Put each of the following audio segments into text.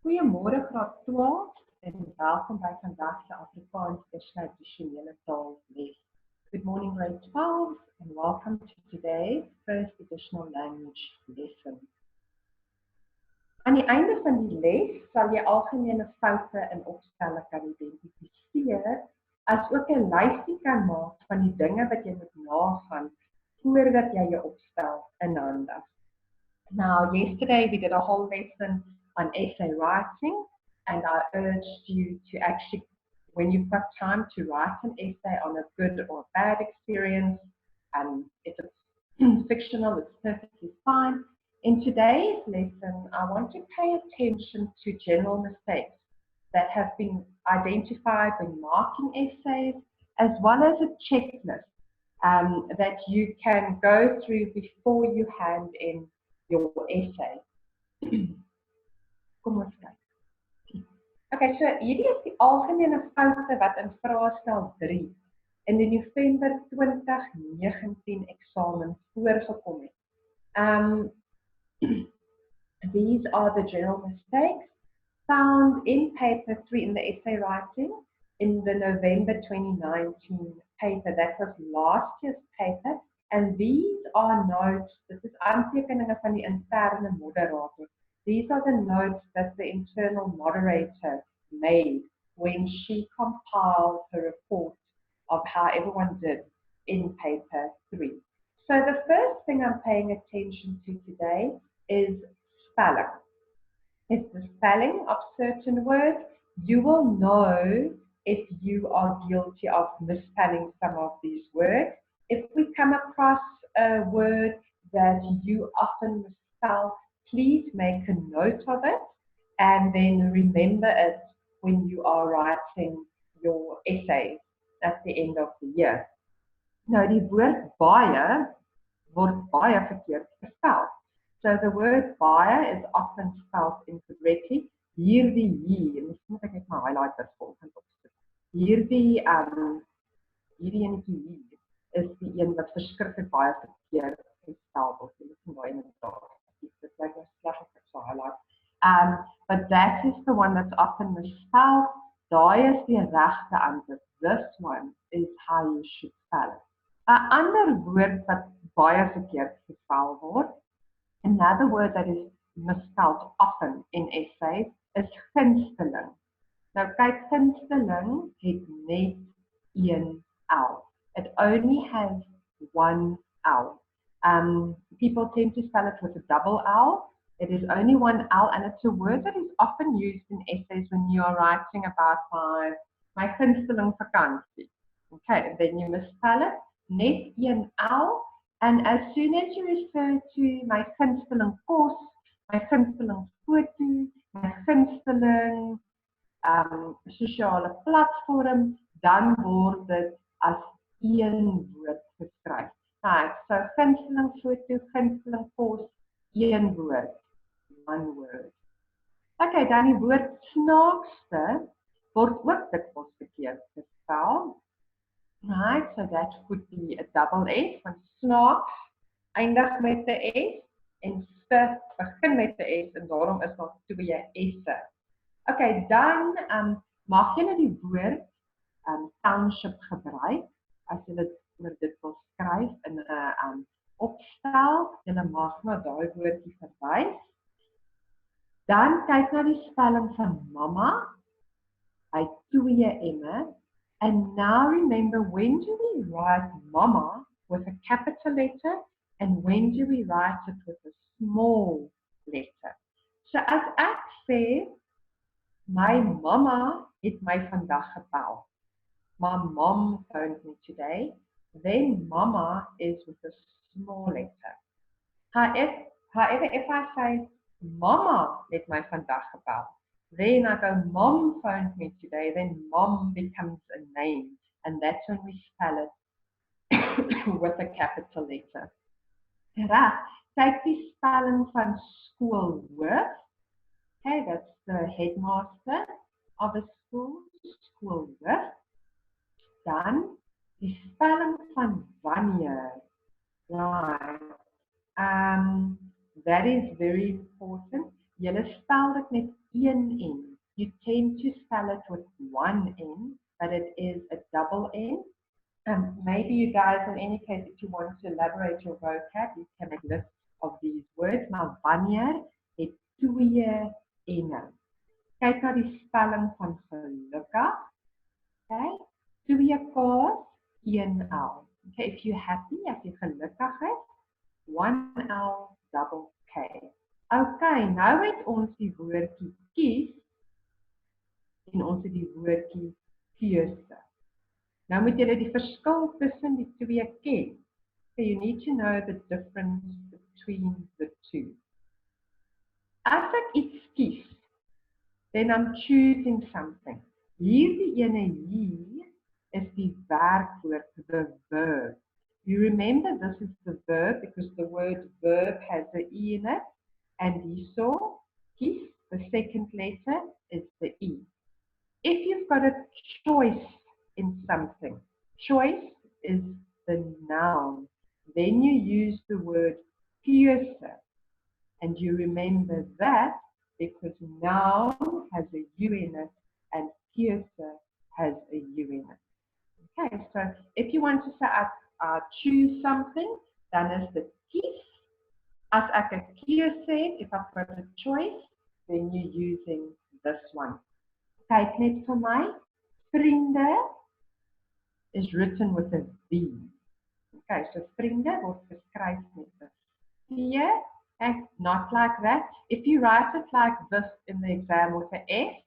Goeiemôre graad 12 en welkom by vandag se Afrikaans tradisionele taalles. Good morning grade 12 and welcome to today's first additional language lesson. Aan die einde van die les sal jy algemene foute in opstelle kan identifiseer, as ook 'n lysie kan maak van die dinge wat jy moet nagaan voordat jy jou opstel inhandig. Now, yesterday we did a whole lesson on essay writing, and I urged you to actually, when you've got time, to write an essay on a good or bad experience. If it's fictional, it's perfectly fine. In today's lesson, I want to pay attention to general mistakes that have been identified when marking essays, as well as a checklist that you can go through before you hand in your essay. Kom ons kyk. Okay, so hierdie is die algemene foute wat in vraestel 3 in die November 2019 eksamen voorgekom het. These are the general mistakes found in paper 3 in the essay writing in the November 2019 paper. That was last year's paper. And these are notes, this is aantekeninge van die interne moderator. These are the notes that the internal moderator made when she compiled her report of how everyone did in paper 3. So the first thing I'm paying attention to today is spelling. It's the spelling of certain words. You will know if you are guilty of misspelling some of these words. If we come across a word that you often misspell, please make a note of it and then remember it when you are writing your essay at the end of the year. Nou die woord baie word baie verkeerd gespel. So the word baie is often spelled incorrectly. Hierdie hier, miskien moet ek net my highlighters volgens opsit. Hierdie enetjie hier is die een wat verskriklik baie verkeerd gespel word. Dit is baie inderdaad. It's like a slash of a highlight. But that is the one that's often misspelled. Daai is die regte antwoord. This one is how you should spell it. 'n ander woord wat baie verkeerd gespel word, another word that is misspelled often in essays is gunsteling. Nou kyk, gunsteling het net een L. It only has one L. People tend to spell it with a double L. It is only one L, and it's a word that is often used in essays when you are writing about my gunsteling vakansie. Okay, and then you misspell it, net een L, and as soon as you refer to my gunsteling kos, my gunsteling foto, my gunsteling sosiale platform, dan word dit as een woord geskryf. Right, so gunsteling foto, gunsteling kos, een woord, one word. Okay, dan die woord snaakste word ook dikwels verkeerd gespel. Right, so that would be a double S, want snaaks eindig met 'n S en ste begin met 'n S en daarom is daar twee S'e. Okay, dan mag jy nou die woord township gebruik as jy dit wil skryf in 'n opstel, jy mag na daai woordjie verwys. Dan kyk na die spelling van mamma, hy twee M'e, and now remember, when do we write mama with a capital letter and when do we write it with a small letter? So as ek sê, my mama het my vandag gebel. My mom phoned me today. Then mama is with a small letter. However, if I say mama het my vandag gebel, then I go mom phoned me today, then mom becomes a name, and that's when we spell it with a capital letter. Right, kyk die spelling van skoolhoof. Okay, that's the headmaster of a school, skoolhoof. Dan die spelling van wanneer. Right. That is very important. Julle spel dit met een spell it with one N, but it is a double N. Maybe you guys, in any case, if you want to elaborate your vocab, you can make lists of these words. Maar wanneer het twee N'e. Kyk na die spelling van gelukkig. Okay? Twee K's, een L. Okay, if you're happy, as jy gelukkig is, one L, double K. Okay, nou het ons die woordjie kies en ons het die woordjie keuse. Nou moet julle die verskil tussen die twee ken. So you need to know the difference between the two. As ek iets kies, then I'm choosing something. Hierdie ene hier is die werkwoord, the verb. You remember this is the verb because the word verb has the E in it, and hierso, kies, the second letter is the E. If you've got a choice in something, choice is the noun, then you use the word keuse, and you remember that because noun has a U in it and keuse has a U in it. Okay, so if you want to say choose something, then is the kies. As ek 'n keuse het, if I've got a choice, then you're using this one. Kyk net vir my. Vriende is written with a V. Okay, so vriende word geskryf met 'n V, and not like that. If you write it like this in the exam with an F,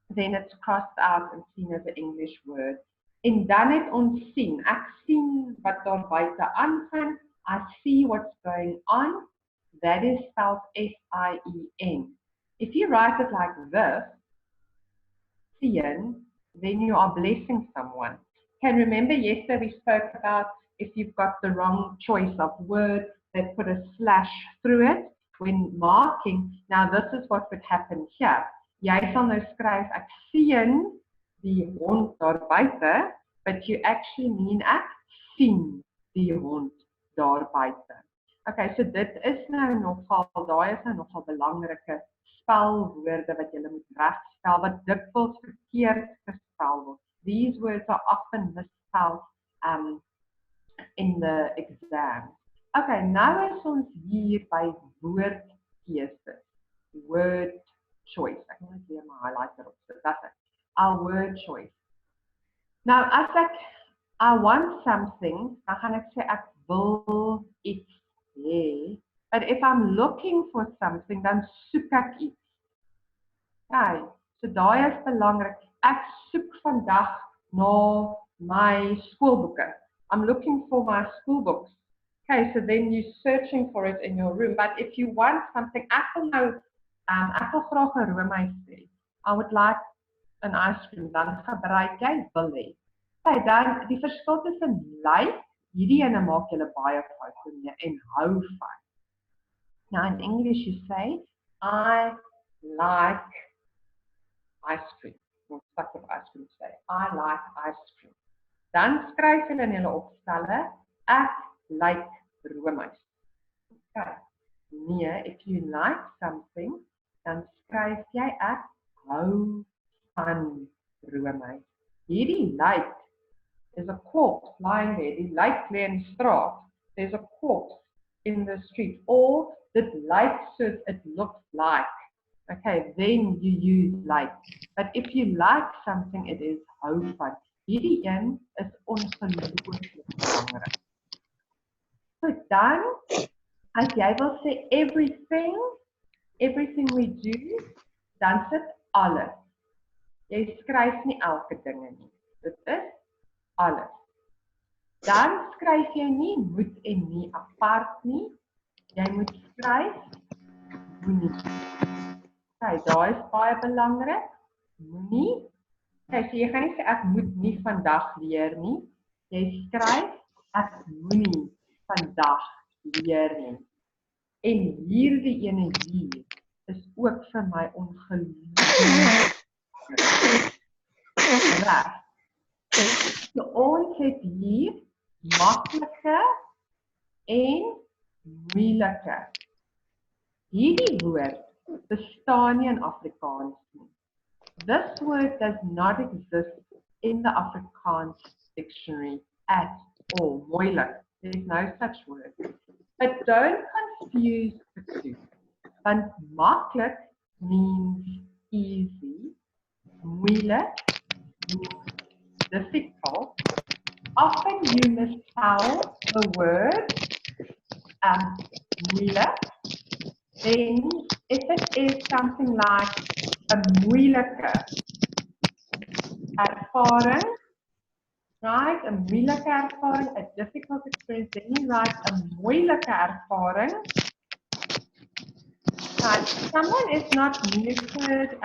then it's crossed out and seen as an English word. En dan het ons sien, ek sien wat daar buite aangaan, I see what's going on, that is spelled S-I-E-N. If you write it like this, sien, then you are blessing someone. Can remember yesterday we spoke about if you've got the wrong choice of word, they put a slash through it when marking. Now this is what would happen here. Jy sal nou skryf, ek sien die hond daar buite, but you actually mean ek sien die hond daar buite. Okay, so dit is nou nogal, daai is nou nogal belangrike spelwoorde wat jy moet regspel, wat dikwels verkeerd gespel word. These words are often misspelled in the exam. Okay, nou is ons hier by woordkeuse. Word choice. Ek moet weer my highlighter op sit. That's it. Our word choice. Nou as I want something, dan gaan ek sê ek wil iets hê. But if I'm looking for something, dan soek ek iets. Okay, so daai is belangrik. Ek soek vandag na my skoolboeke. I'm looking for my school books. Okay, so then you're searching for it in your room. But if you want something, ek wil graag 'n roomys hê. I would like an ice cream. Dan gebruik jy wil hê. Okay, dan die verskil tussen like, hierdie ene maak julle baie foute mee en hou van. Now in English you say, I like ice cream. Or stuck with ice cream say, I like ice cream. Dan skryf julle in julle opstelle, ek like roomys. Okay. Nee, if you like something, dan skryf jy ek hou van roomys. Hierdie like is a corpse lying there. Die like lê in die straat. There's a corpse in the street. Or it likes it, it looks like. Okay, then you use like. But if you like something, it is hou van. Hierdie een is ongelooflik belangrik. So dan, as jy wil sê everything we do, dan sit alles. Jy skryf nie elke dinge nie. Dit is alles. Dan skryf jy nie moet en nie apart nie. Jy moet skryf moenie. Okay, daai is baie belangrik. Moenie. Okay, so jy gaan nie sê ek moet nie vandag leer nie. Jy skryf ek moenie vandag leer nie. En hierdie ene hier is ook vir my ongelooflik. Reg. So ons het hier maklike en moeilike. Hierdie woord bestaan nie in Afrikaans nie. This word does not exist in the Afrikaans dictionary at all. Moeilijk. There's no such word. But don't confuse the two. Want maklik means easy. Moeilijk means difficult. Often you misspell the word moeilijk. Then if it is something like a moeilike ervaring, right? A moeilike ervaring, a difficult experience, then you write a moeilike ervaring. Right. Someone is not muted.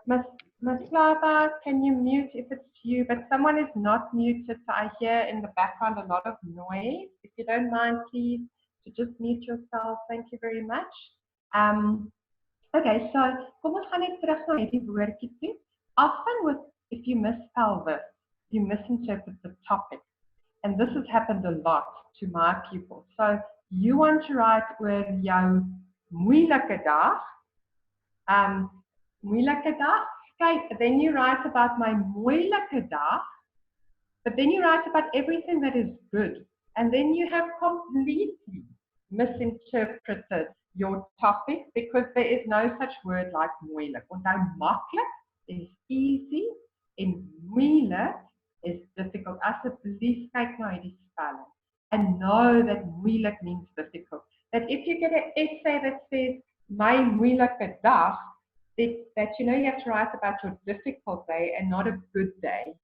Ms. Flava, can you mute if it's you? But someone is not muted, so I hear in the background a lot of noise. If you don't mind, please, to just mute yourself. Thank you very much. Okay, so kom ons gaan net terug na hierdie woordjie toe. Often if you misspell this, you misinterpret the topic. And this has happened a lot to my pupils. So you want to write oor jou moeilike dag. Moeilike dag. Kyk, then you write about my moeilike dag. But then you write about everything that is good. And then you have completely misinterpreted your topic because there is no such word like moeilijk. Onthou maklik is easy en moeilik is difficult. Asseblief kyk na hierdie spelling and know that moeilik means difficult. That if you get an essay that says my moeilike dag, that you know you have to write about your difficult day and not a good day.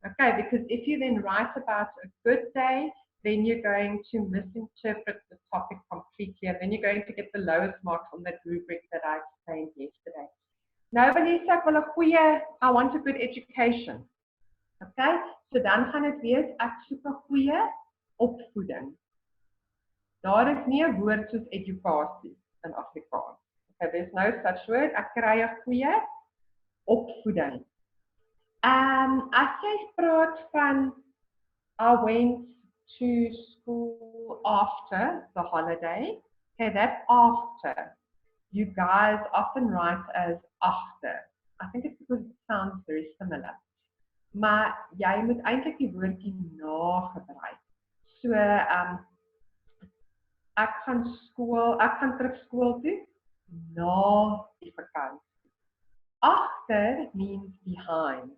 Okay, because if you then write about a good day, then you're going to misinterpret the topic completely, and then you're going to get the lowest marks on that rubric that I explained yesterday. Nobody said, well, I want a good education. Okay, so dan gaan het wees, ek soek 'n goeie opvoeding. Daar is nie 'n woord soos educasie in Afrikaans. Okay, there's no such word. Ek kry 'n goeie opvoeding. As jy praat van, I went to school after the holiday. Okay, that after, you guys often write as after. I think it's because it sounds very similar. Maar jy moet eintlik die woordjie na gebruik. So, ek gaan terug skool toe na die vakansie. After means behind.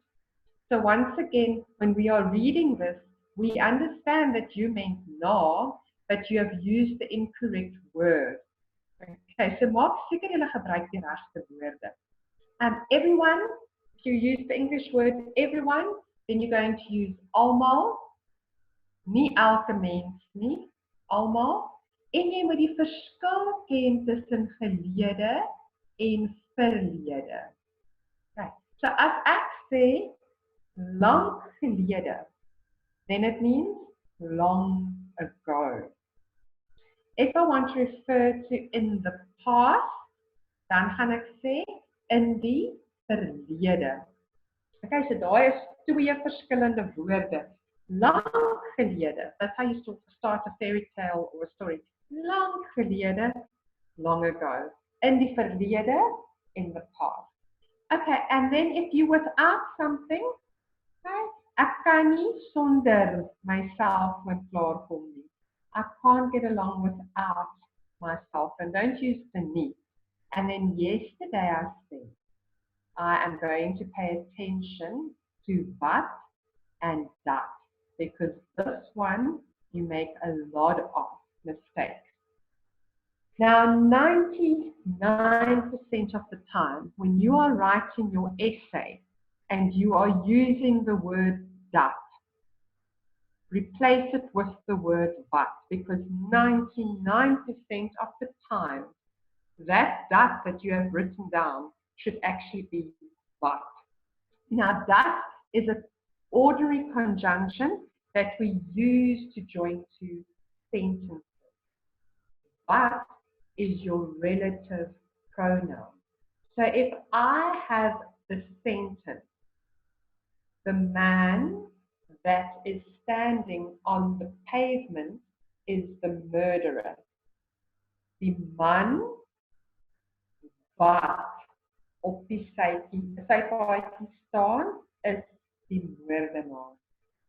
So once again, when we are reading this, we understand that you meant no, but you have used the incorrect word. Okay, so maak seker jy gebruik die regte woorde. Everyone, if you use the English word everyone, then you're going to use almal, nie elke mens nie, almal. En jy moet die verskil ken tussen gelede en verlede. Okay, so as ek sê lang gelede, then it means long ago. If I want to refer to in the past, dan gaan ek sê in die verlede. Okay, so daar is twee verskillende woorde. Lang gelede, that's how you start a fairy tale or a story. Lang gelede, long ago. In die verlede, in the past. Okay, and then if you without something, okay, ek kan nie sonder myself moet klaarkom nie. I can't get along without myself, and don't use the nie. And then yesterday I said, I am going to pay attention to but and that, because this one you make a lot of mistakes. Now, 99% of the time, when you are writing your essay and you are using the word that, replace it with the word but, because 99% of the time, that you have written down should actually be but. Now, that is an ordinary conjunction that we use to join two sentences. But is your relative pronoun. So if I have the sentence, the man that is standing on the pavement is the murderer. Die man wat op die sypaadjie staan, is die moordenaar.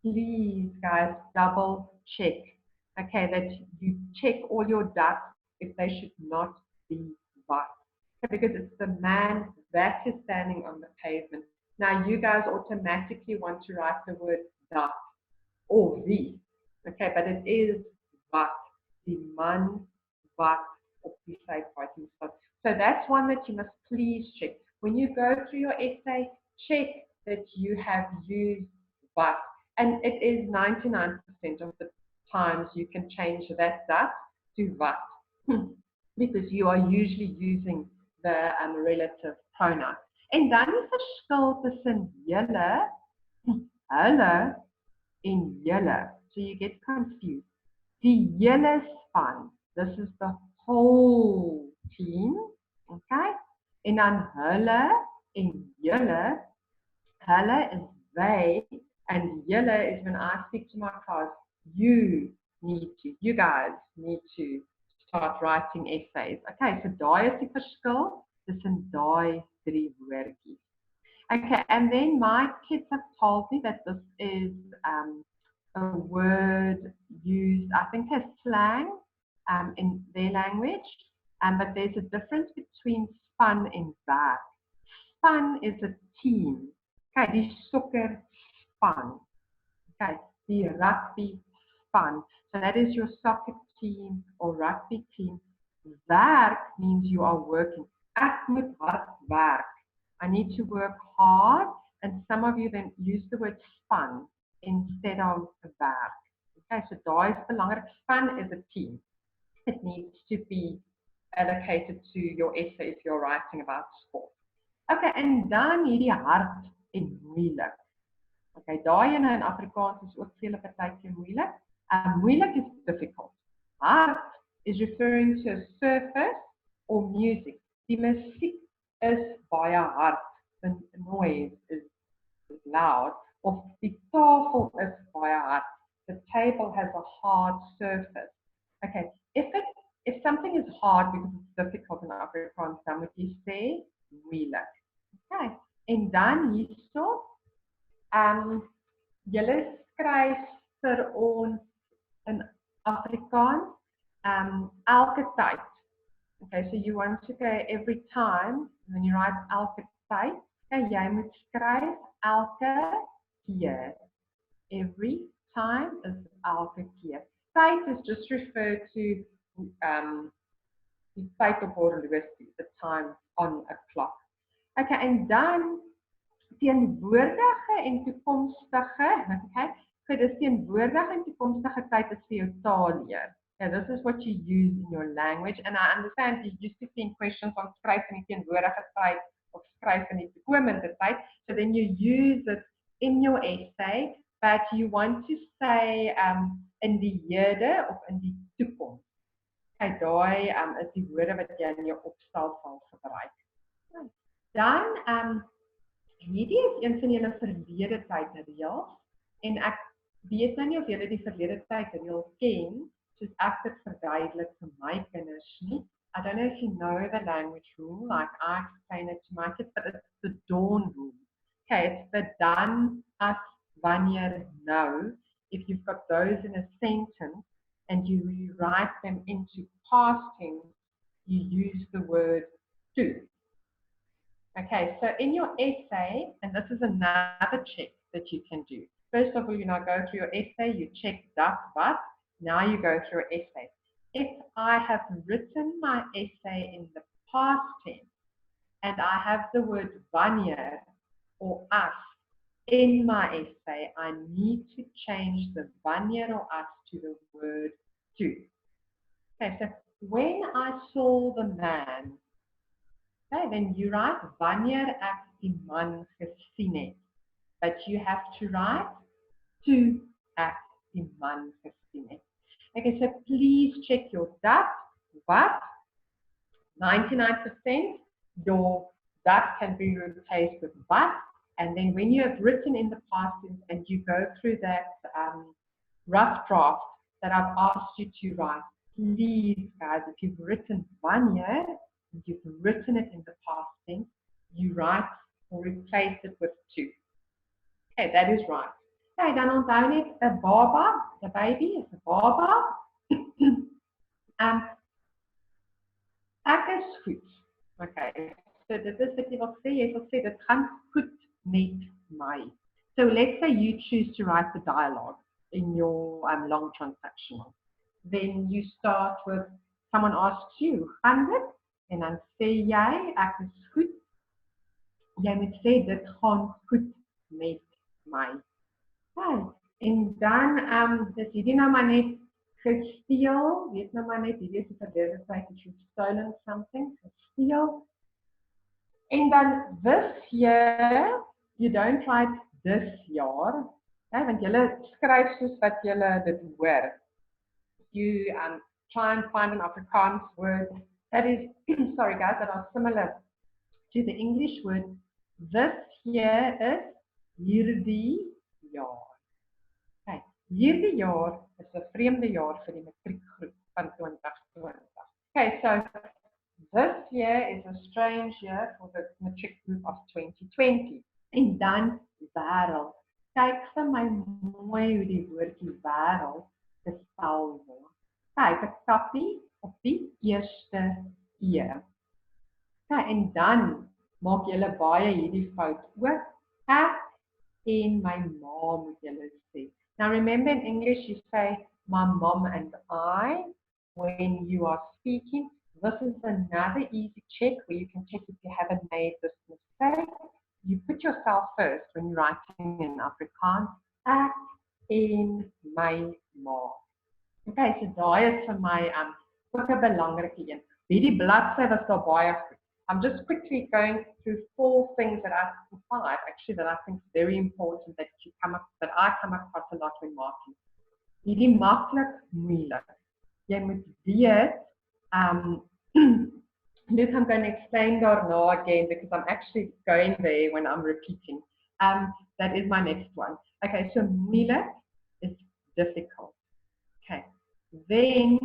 Please, guys, double check. Okay, that you check all your ducks if they should not be what. Okay, because it's the man that is standing on the pavement. Now, you guys automatically want to write the word duck or the. Okay, but it is wat, die man wat op die sypaadjie staan. So that's one that you must please check. When you go through your essay, check that you have used wat. And it is 99% of the times you can change that to wat. Because you are usually using the relative pronoun. En dan die verskil tussen julle, hulle, in julle. So you get confused. Die julle span. This is the whole team. Okay? En dan hulle en julle. Hulle is they. And julle is when I speak to my class, you guys need to start writing essays. Okay, so daai is die verskil tussen daai drie woordjies. Okay, and then my kids have told me that this is a word used, I think, as slang in their language, but there's a difference between span and werk. Span is a team. Okay, die soccer span. Okay, the rugby span. So that is your soccer team or rugby team. Werk means you are working. Ek moet hard werk. I need to work hard, and some of you then use the word span instead of werk. Okay, so daai is belangrik. Span is a team. It needs to be allocated to your essay if you're writing about sport. Okay, en dan hierdie hard en moeilik. Okay, daai ene in Afrikaans is ook vele partykeer moeilik. Moeilik is difficult. Hard is referring to a surface or music. Die musiek is baie hard. The noise is loud. Of die tafel is baie hard. The table has a hard surface. Okay, if something is hard because it's difficult in Afrikaans, dan moet jy sê moeilik. Okay, en dan hierso, julle skryf vir ons in Afrikaans elke tyd. Okay, so you want to go every time when you write elke tyd, okay, jy moet skryf elke keer. Every time is elke keer. Tyd is just referred to die tyd op horlosie, the time on a clock. Okay, en dan teenwoordige en toekomstige, okay, so dis teenwoordige en toekomstige tyd is vir jou taalleer. Yeah, this is what you use in your language, and I understand you used to see questions on skryf in die teenwoordige tyd of skryf in die toekomende tyd, so then you use it in your essay, but you want to say in die hede of in die toekoms. Okay, daai is die woorde wat jy in jou opstel sal gebruik. Dan hierdie is een van julle verlede tyd reëls, en ek weet nou nie of julle die verlede tyd reël ken, soos ek dit verduidelik vir my kinders nie. I don't know if you know the language rule, like I explain it to my kids, but it's the dawn rule. Okay, it's the dan, as, wanneer, nou. If you've got those in a sentence and you rewrite them into past tense, you use the word to. Okay, so in your essay, and this is another check that you can do. First of all, you now go through your essay, you check dat, wat. Now you go through your essay. If I have written my essay in the past tense, and I have the word wanneer or as in my essay, I need to change the wanneer or as to the word to. Okay, so when I saw the man, okay, then you write wanneer ek die man gesien het. But you have to write toe ek die man gesien het. Okay, so please check your dat, wat. 99%, your that can be replaced with what. And then when you have written in the past tense and you go through that rough draft that I've asked you to write, please, guys, if you've written wanneer, you've written it in the past tense, you write or replace it with to. Okay, that is right. Okay, dan onthou net 'n baba, 'n baby is 'n baba. um, Ek is goed. Okay, so dit is wat jy wil sê. Jy wil sê dit gaan goed met my. So let's say you choose to write the dialogue in your long transactional. Then you start with someone asks you, gaan dit? En dan sê jy, ek is goed. Jy moet sê dit gaan goed met my. Okay. En dan dis hierdie nou maar net gesteel, weet nou maar net, hierdie is die verdedigde tyd, you've stolen something, gesteel. En dan this year, you don't write this jaar, want julle skryf soos wat julle dit hoor. You try and find an Afrikaans word that is, sorry guys, that are similar to the English word. This year is hierdie jaar. Okay. Hierdie jaar is 'n vreemde jaar vir die matriekgroep van 2020. Okay, so this year is a strange year for the matric group of 2020. En dan wêreld. Kyk vir my mooi hoe die woordjie wêreld gespel word. Kyk, 'n kappie op die eerste E. Okay, en dan maak julle baie hierdie fout ook. Ek en my ma moet julle sê. Now remember in English you say my mom and I when you are speaking. This is another easy check where you can check if you haven't made this mistake. You put yourself first when you're writing in Afrikaans. Ek en my ma. Okay, so daai is vir my ook 'n belangrike een. Hierdie bladsy was daar baie goed. I'm just quickly going through 4 things that I find actually that I think is very important that I come across a lot when marking. Hierdie maklik moeilik. Jy moet weet, Luke, I'm going to explain daarna again because I'm actually going there when I'm repeating. That is my next one. Okay, so moeilik is difficult. Okay, then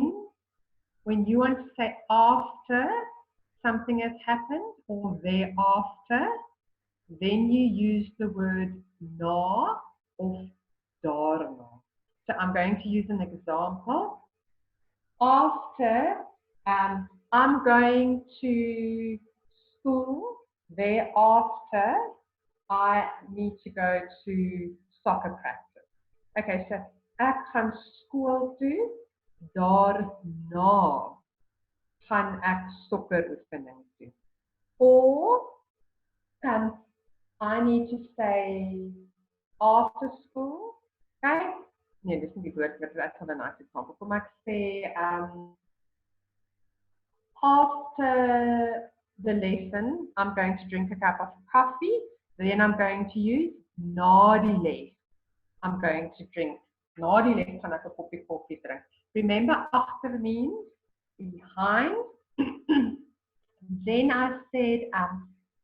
when you want to say after something has happened or thereafter, then you use the word na of daarna. So I'm going to use an example. After I'm going to school, thereafter I need to go to soccer practice. Okay, so ek gaan skool toe, daarna gaan ek sokkeroefening doen. Or I need to say after school, okay? Nee, dis nie die woord wat ek sal 'n nice example. Kom ek sê after the lesson, I'm going to drink a cup of coffee. Then I'm going to use na die les. I'm going to drink na die les gaan ek 'n koppie koffie drink. Remember, after means behind. Then I said,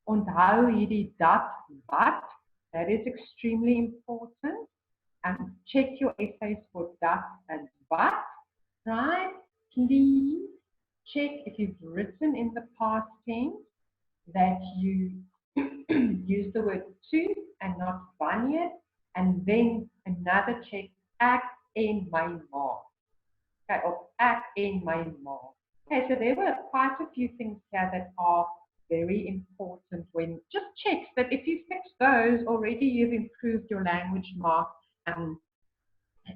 onthou hierdie dat, wat. That is extremely important. Check your essays for that and what. Right? Please check if you've written in the past tense that you use the word to and not wanneer. And then another check, ek en my ma. Okay, or ek en my ma. Okay, so there were quite a few things here that are very important when just check that if you fix those already, you've improved your language mark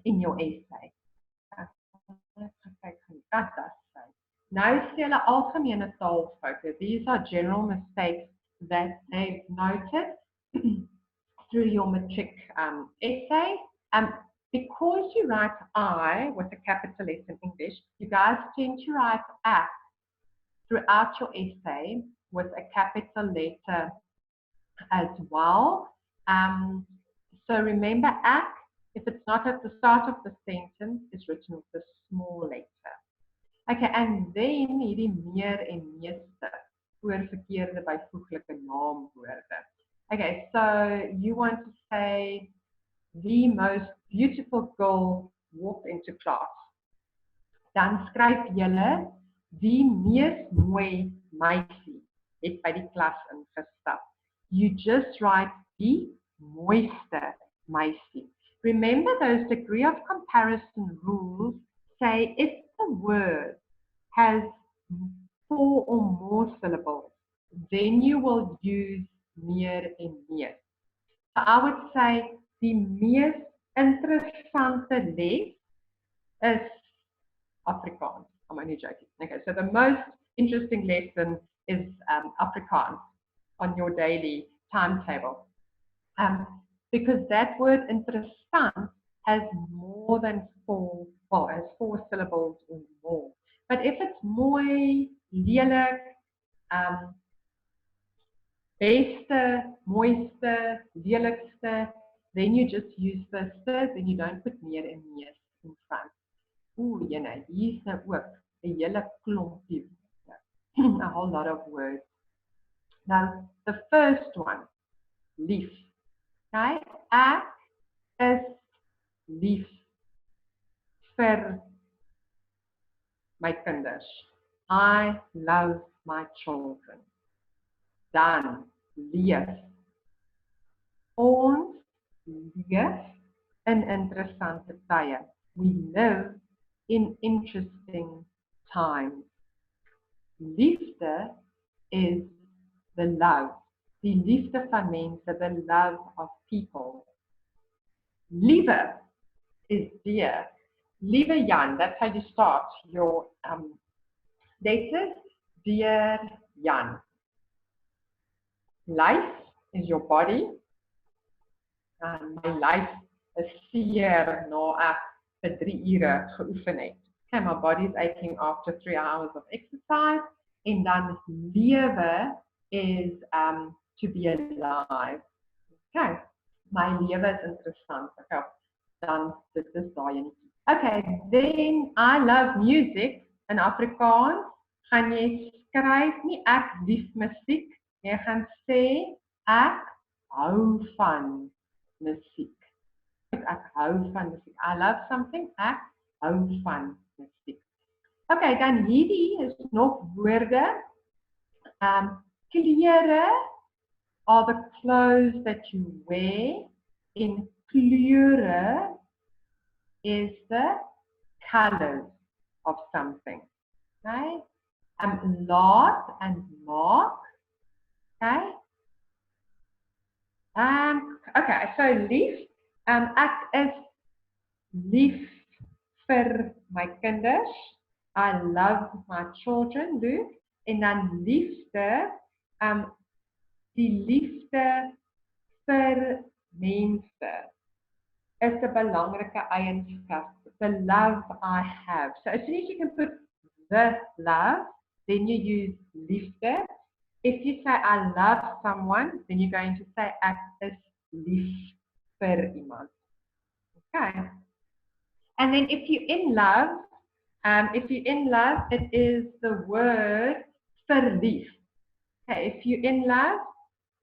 in your essay. Nou is julle algemene taalfoute. These are general mistakes that they've noted through your matric essay. Because you write I with a capital S in English, you guys tend to write ak throughout your essay with a capital letter as well. So remember, ak, if it's not at the start of the sentence, is written with a small letter. Okay, and then hierdie meer en meeste oor verkeerde byvoeglike naamwoorde. Okay, so you want to say the most beautiful girl walked into class. Dan skryf julle die mees mooi meisie het by die klas ingestap. You just write die mooiste meisie. Remember those degree of comparison rules say if the word has 4 or more syllables, then you will use meer en meer. So I would say die mees interessante les is Afrikaans. I'm only joking. Okay, so the most interesting lesson is Afrikaans on your daily timetable. Because that word interessant has more than 4, well, has 4 syllables or more. But if it's mooi, lelik, beste, mooiste, lelikste, then you just use the stes, then you don't put meer en mees in front. Ooh, jene, hier's nou ook 'n hele klompie. A whole lot of words. Now, the first one, lief. Okay? Ek is lief vir my kinders. I love my children. Dan, lief. Ons leef in interessante tye. We live in interesting times. Liefde is the love. Die liefde van mense, the love of people. Lieve is dear. Lieve Jan, that's how you start your letters. Dear Jan. Life is your body. My life is seer na ek vir 3 ure geoefen het. Okay, my body is aching after 3 hours of exercise. En dan lewe is to be alive. Okay, my lewe is interessant. Okay, dan dit is daai ene. Okay, then I love music in Afrikaans. Gaan jy skryf nie ek lief musiek, jy gaan sê ek hou van musiek. Ek hou van musiek. I love something, ek hou van musiek. Okay, dan hierdie is nog woorde. Klere are the clothes that you wear. In kleure is the colors of something. Okay? Laat and maak. Okay? Okay, so lief. Ek is lief vir my kinders. I love my children, Luke. En dan liefde, die liefde vir mense is 'n belangrike eienskap. The love I have. So as soon as you can put the love, then you use liefde. If you say I love someone, then you're going to say ek is lief vir iemand. Okay. And then if you're in love, it is the word verlief. Okay, if you're in love,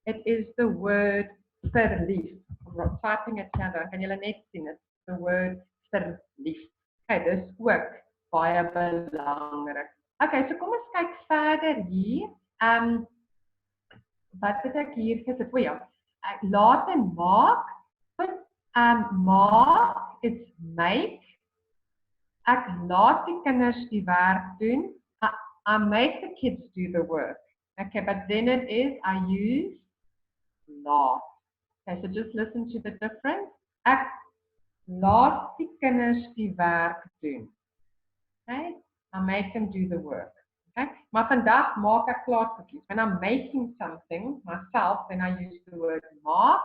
it is the word verlief. I'm typing it down. Kan julle net sien dit? The word verlief. Okay, dis ook baie belangrik. Okay, so kom ons kyk verder hier. Wat het ek hier gesit? O ja, laat en maak. Maak is make. Ek laat die kinders die werk doen. I make the kids do the work. Okay, but then it is, I use laat. Okay, so just listen to the difference. Ek laat die kinders die werk doen. Okay, I make them do the work. Okay, maar vandag maak ek klaarkoekies. When I'm making something myself, then I use the word maak.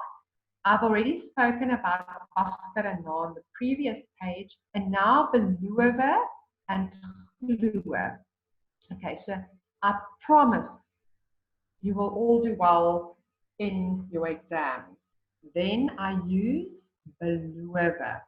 I've already spoken about after and on the previous page, and now beloof and glo. Okay, so I promise you will all do well in your exams. Then I use beloof.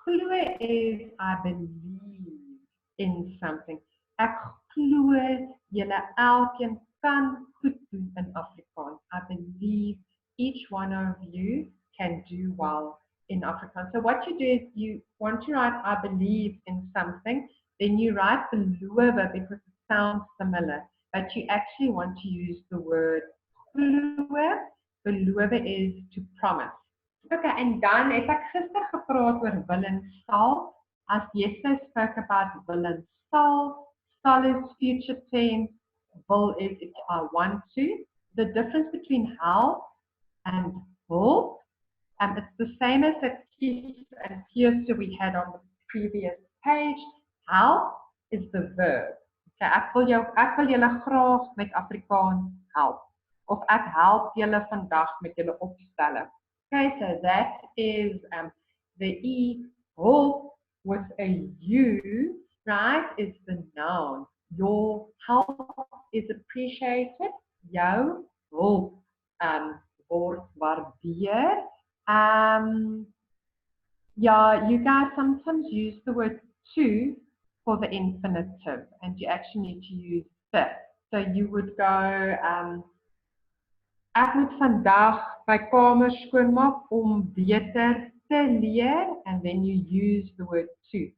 Glo is I believe in something. Ek glo julle elkeen kan goed doen in Afrikaans. I believe each one of you can do well in Afrikaans. So what you do is you want to write I believe in something, then you write beloof because it sounds similar. but you actually want to use the word beloof. Beloof is to promise. Okay, en dan het ek gister gepraat oor wil en sal. As Jesse spoke about will and sal is future tense, will is if I want to. The difference between help and hope, it's the same as the kiss and pierce we had on the previous page. Help is the verb. Okay, ek wil julle graag met Afrikaans help. Of ek help julle vandag met julle opstelle. Okay, so that is the E. Hope with a U, right, is the noun. Your help is appreciated. Jou hulp word waardeer. Yeah, you guys sometimes use the word to for the infinitive, and you actually need to use the. So you would go, ek moet vandag my kamer skoonmaak om beter te leer, and then you use the word to.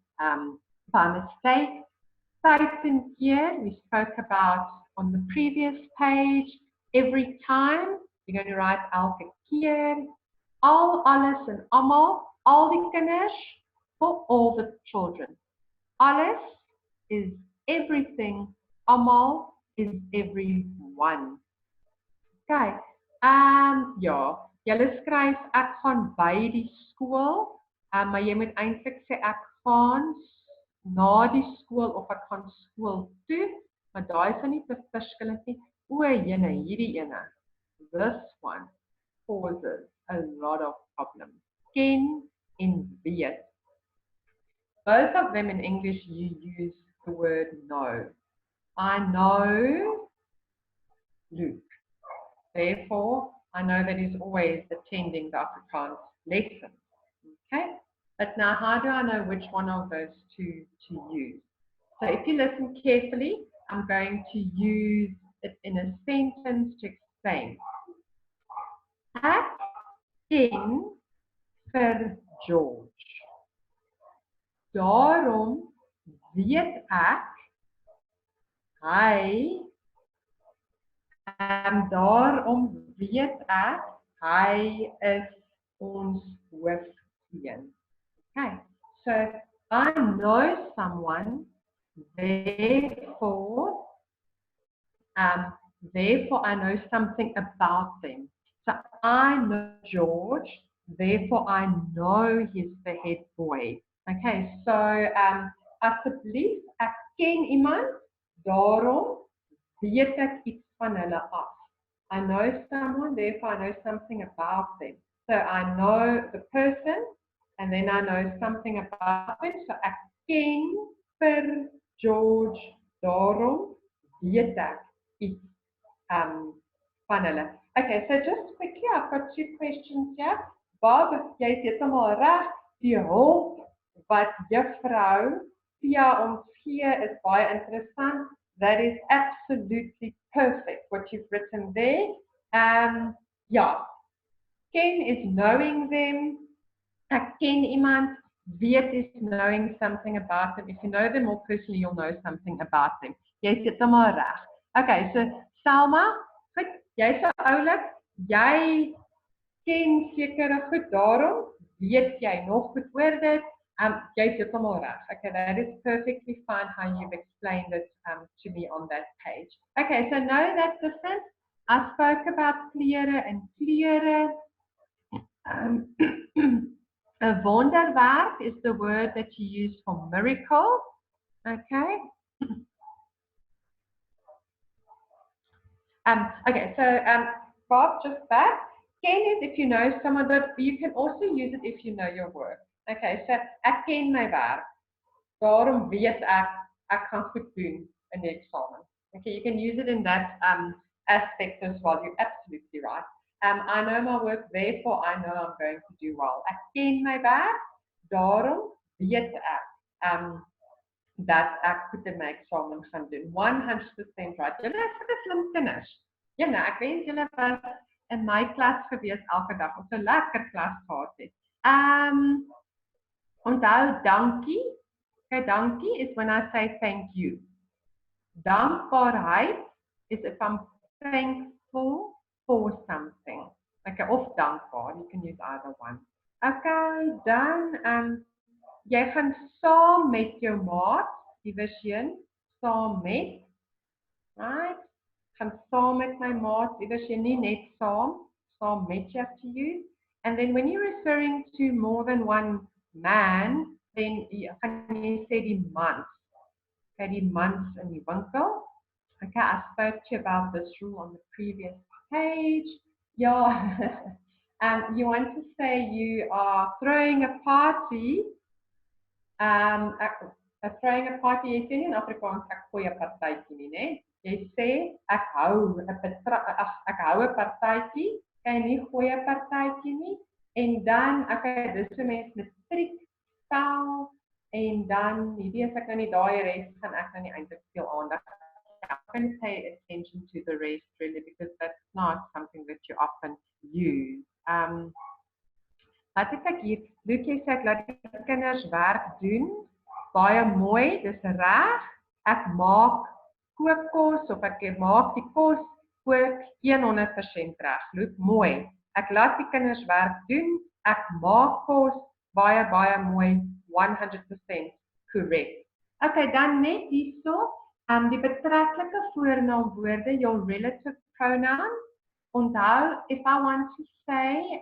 By mistake, second year, we spoke about on the previous page, every time, you're going to write elke keer, al, alles en almal, al die kinders, for all the children. Alles is everything, almal is everyone. Okay, ja, julle skryf ek gaan by die skool, maar jy moet eintlik sê ek gaan na die skool of ek gaan skool toe, maar daai is nie verskillend nie. O, jene, hierdie ene. This one causes a lot of problems. Ken en weet. Both of them in English you use the word know. I know Luke. Therefore, I know that he's always attending the Afrikaans lesson. Okay? But now, how do I know which one of those two to use? So if you listen carefully, I'm going to use it in a sentence to explain. Ek ken vir George. Daarom weet ek hy daarom weet ek hy is ons hoofseun. Okay, so I know someone, therefore I know something about them. So I know George, therefore I know he's the head boy. Okay, so asseblief, ek ken iemand, daarom weet ek iets van hulle af. I know someone, therefore I know something about them. So I know the person, and then I know something about them. So ek ken vir George, daarom weet ek iets van hulle. Okay, so just quickly, I've got two questions here. Bob, jy is heeltemal reg. Die hulp wat juffrou Pia ons gee is baie interessant. That is absolutely perfect, what you've written there. Yeah, ken is knowing them. Ek ken iemand. Weet is knowing something about them. If you know them more personally, you'll know something about them. Jy is heeltemal reg. Okay, so Selma, goed, jy's so oulik. Jy ken sekere goed, daarom weet jy nog goed oor dit. Jy is heeltemal reg. Okay, that is perfectly fine how you've explained it to me on that page. Okay, so know that difference. I spoke about klere and kleure. A wonderwerk is the word that you use for miracle. Okay. Okay, so Bob, just back. Ken is if you know someone, but you can also use it if you know your work. Okay, so ek ken my werk. Daarom weet ek gaan goed doen in die eksamen. Okay, you can use it in that aspect as well. You're absolutely right. I know my work, therefore I know I'm going to do well. Ek ken my werk. Daarom weet ek dat ek goed in my eksamen gaan doen. 100% right. Julle is vir slim kinders. Ja, nou, ek wens julle was in my klas gewees elke dag. Ons 'n lekker klas gehad het. Onthou dankie. Okay, dankie is when I say thank you. Dankbaarheid is if I'm thankful for something. Okay, of dankbaar. You can use either one. Okay, dan jy gaan saam met jou maat, die vision, saam met, right? Gaan saam met my maat, die vision nie net saam met you have to use. And then when you're referring to more than one man, then gaan jy sê die mans. Okay, die mans in die winkel. Okay, I spoke to you about this rule on the previous page. Yeah, you want to say you are throwing a party. Throwing a party, jy sê nie in Afrikaans ek gooi 'n partytjie nie, né? Jy sê ek hou 'n partytjie, kan nie gooi 'n partytjie nie. En dan dis 'n mens met triek, spel en dan hierdie as ek nou nie daai res gaan ek nou nie eintlik veel aandag. I can pay attention to the rest really because that's not something that you often use. Laat ek hier, Lucie sê ek laat die kinders werk doen, baie mooi, dis reg, ek maak kookkos of ek maak die kos kook 100% reg, Luc, mooi, ek laat die kinders werk doen, ek maak kos, baie mooi, 100% correct. Okay, dan net hierso, die betreklike voornaamwoorde, your relative pronouns, onthou, if I want to say,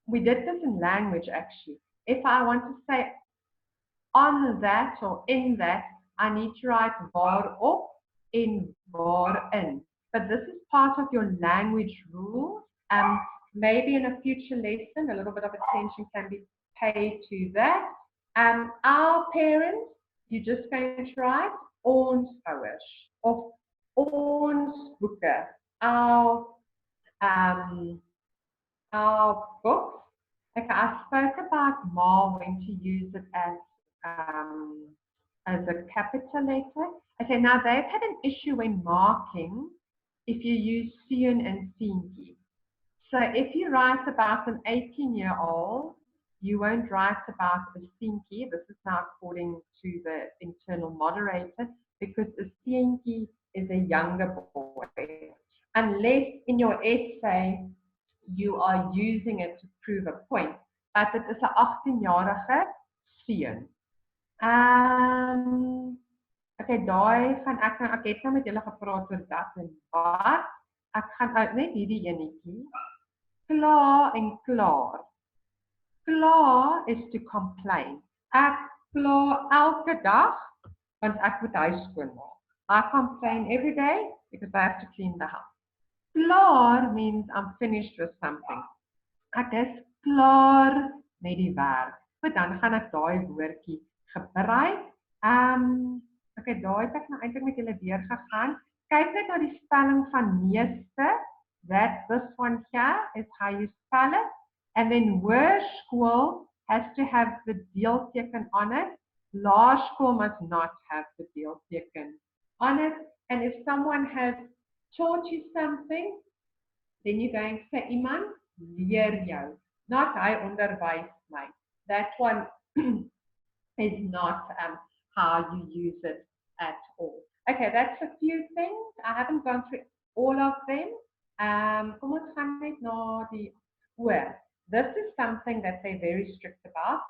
we did this in language actually. If I want to say on that or in that, I need to write waarop en waarin. But this is part of your language rules. Maybe in a future lesson, a little bit of attention can be paid to that. Our parents, you're just going to write ons ouers of ons boeke. Our books. Like I spoke about more when to use it as a capital letter. Okay, now they've had an issue when marking if you use seun and seentjie. So if you write about an 18-year-old, you won't write about a seentjie. This is now according to the internal moderator, because a seentjie is a younger boy. Unless in your essay, you are using it to prove a point. But it is 'n 18-jarige seun. Okay, daai gaan ek het nou met julle gepraat oor dat en wat. Ek gaan uit net hierdie enetjie. Klaar en klaar. Klaar is to complain. Ek kla elke dag want ek moet huis skoonmaak. I complain every day because I have to clean the house. Klaar means I'm finished with something. Ek is klaar met die werk. So dan gaan ek daai woordjie gebruik. Okay, daai het ek nou eintlik met julle deur gegaan. Kyk net na die spelling van meeste. That this one here is how you spell it. And then hoërskool has to have the deelteken on it. Laerskool must not have the deelteken on it. And if someone has taught you something, then you're going to say, iemand leer jou. Not hy onderwys my. That one is not how you use it at all. Okay, that's a few things. I haven't gone through all of them. Kom ons gaan net na die hoor. This is something that they're very strict about.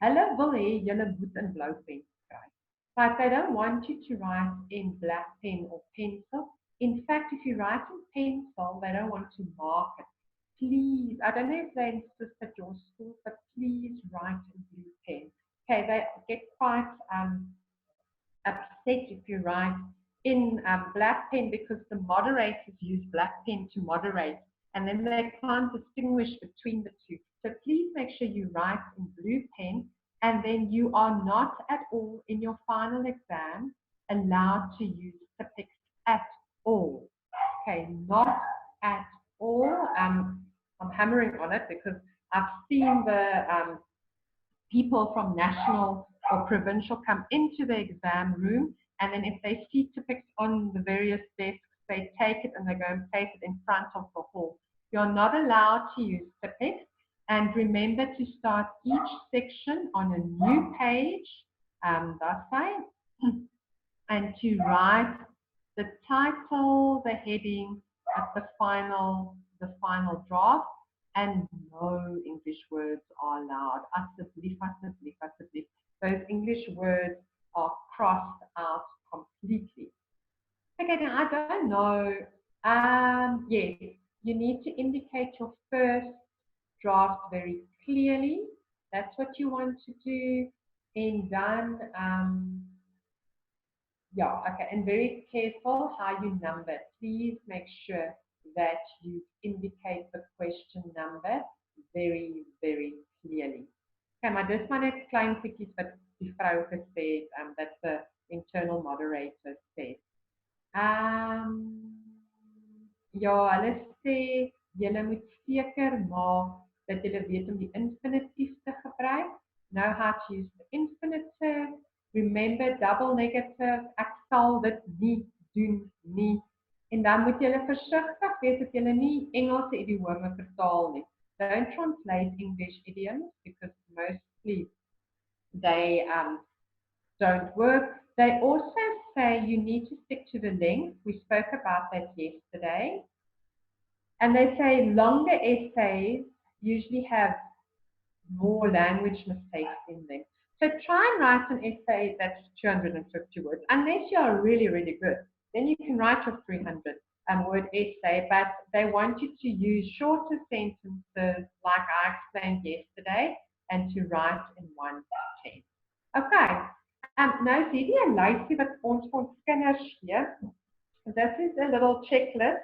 Hulle wil hê julle moet in blou pen skryf. But they don't want you to write in black pen or pencil. In fact, if you write in pencil, they don't want to mark it. Please, I don't know if they insist at your school, but please write in blue pen. Okay, they get quite upset if you write in black pen because the moderators use black pen to moderate, and then they can't distinguish between the two. So please make sure you write in blue pen, and then you are not at all in your final exam allowed to use suffix at all. Okay, not at all. I'm hammering on it because I've seen the people from national or provincial come into the exam room, and then if they see suffix on the various desks, they take it and they go and place it in front of the hall. You're not allowed to use suffix. And remember to start each section on a new page, that's fine. and to write the title, the heading at the final draft, and no English words are allowed. Asseblief, asseblief, asseblief. Those English words are crossed out completely. Okay, now I don't know. Yes, you need to indicate your first draft very clearly. That's what you want to do. And done. Yeah, okay, and very careful how you number. Please make sure that you indicate the question number very, very clearly. Okay, maar dis maar net klein goedjies wat die vrou gesê het, dat the internal moderator said. Ja, hulle sê julle moet seker maak dat julle weet om die infinitief te gebruik. Know how to use the infinitive. Remember double negative. Ek sal dit nie doen nie. En dan moet julle versigtig wees dat julle nie Engelse idiome vertaal nie. Don't translate English idioms because mostly they don't work. They also say you need to stick to the length. We spoke about that yesterday. And they say longer essays usually have more language mistakes in them. So try and write an essay that's 250 words. Unless you are really, really good, then you can write your 300 word essay, but they want you to use shorter sentences like I explained yesterday and to write in one sentence. Okay. Nou sê die 'n lysie wat ons vir ons kinders gee. This is a little checklist,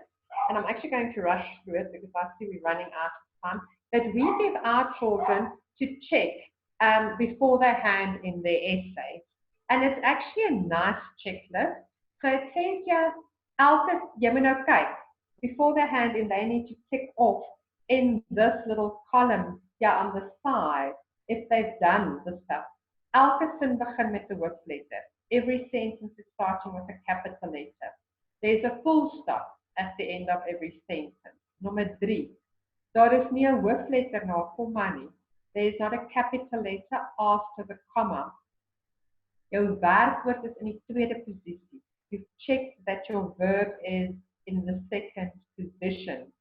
and I'm actually going to rush through it because I see we're running out of time, that we give our children to check before they hand in their essays. And it's actually a nice checklist. So it says here, jy moet nou kyk, before they hand in, they need to tick off in this little column here on the side if they've done the stuff. Elke sin begin met 'n hoofletter. Every sentence is starting with a capital letter. There's a full stop at the end of every sentence. Number 3. Daar is nie 'n hoofletter na komma nie. There is not a capital letter after the comma. Jou werkwoord is in die tweede posisie. You've checked that your verb is in the second position.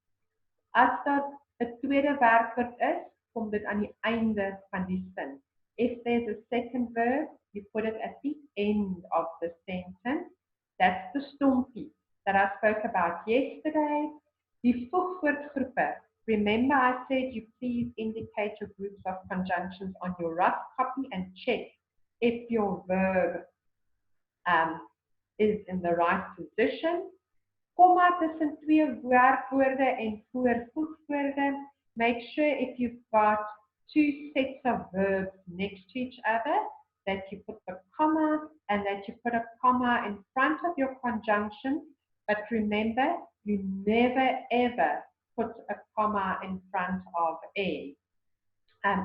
As daar 'n tweede werkwoord is, kom dit aan die einde van die sin. If there's a second verb, you put it at the end of the sentence. That's the stompie that I spoke about yesterday. Die voegwoordgroepe. Remember I said you please indicate your groups of conjunctions on your rough copy and check if your verb is in the right position. Komma tussen twee werkwoorde en voor voegwoorde. Make sure if you've got two sets of verbs next to each other, that you put the comma and that you put a comma in front of your conjunction. But remember, you never ever put a comma in front of a.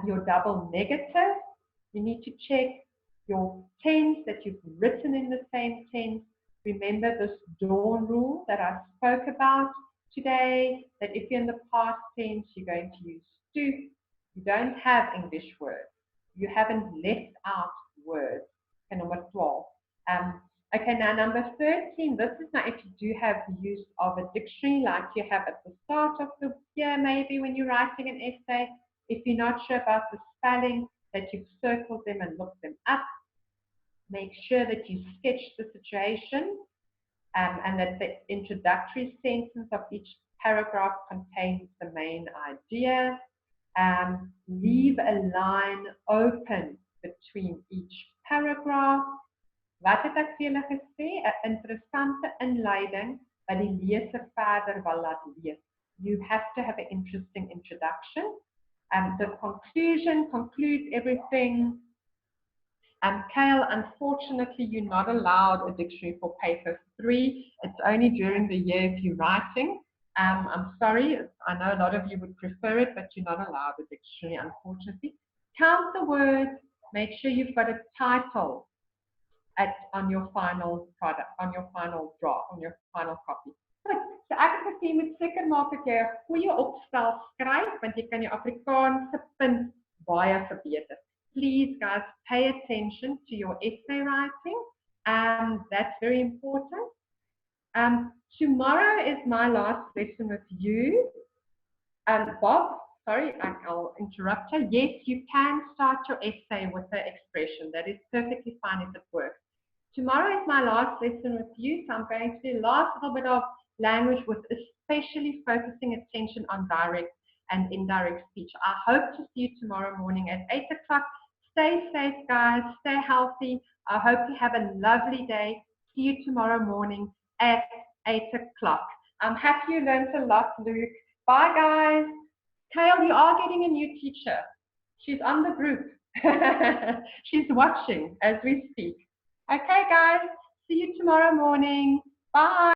Your double negative, you need to check your tense that you've written in the same tense. Remember this dawn rule that I spoke about today, that if you're in the past tense, you're going to use to. You don't have English words. You haven't left out words. Okay, number 12. Okay, now number 13, this is now if you do have the use of a dictionary like you have at the start of the year, maybe when you're writing an essay. If you're not sure about the spelling, that you've circled them and looked them up. Make sure that you sketch the situation and that the introductory sentence of each paragraph contains the main idea. Leave a line open between each paragraph. Wat het ek vir julle gesê? 'n Interessante inleiding wat die leser verder wil laat lees. You have to have an interesting introduction. The conclusion concludes everything. Kale, unfortunately, you're not allowed a dictionary for paper 3. It's only during the year if you're writing. I'm sorry, I know a lot of you would prefer it, but you're not allowed a dictionary, unfortunately. Count the words, make sure you've got a title on your final product, on your final draft, on your final copy. Goed, so ek het gesê, jy moet seker maak dat jy 'n goeie opstel skryf, want jy kan jou Afrikaanse punt baie verbeter. Please, guys, pay attention to your essay writing. That's very important. Tomorrow is my last lesson with you. Bob, sorry, I'll interrupt you. Yes, you can start your essay with the expression. That is perfectly fine if it works. Tomorrow is my last lesson with you, so I'm going to do last little bit of language with especially focusing attention on direct and indirect speech. I hope to see you tomorrow morning at 8 o'clock. Stay safe, guys. Stay healthy. I hope you have a lovely day. See you tomorrow morning at 8 o'clock. I'm happy you learned a lot, Luke. Bye, guys. Kale, you are getting a new teacher. She's on the group. She's watching as we speak. Okay, guys. See you tomorrow morning. Bye.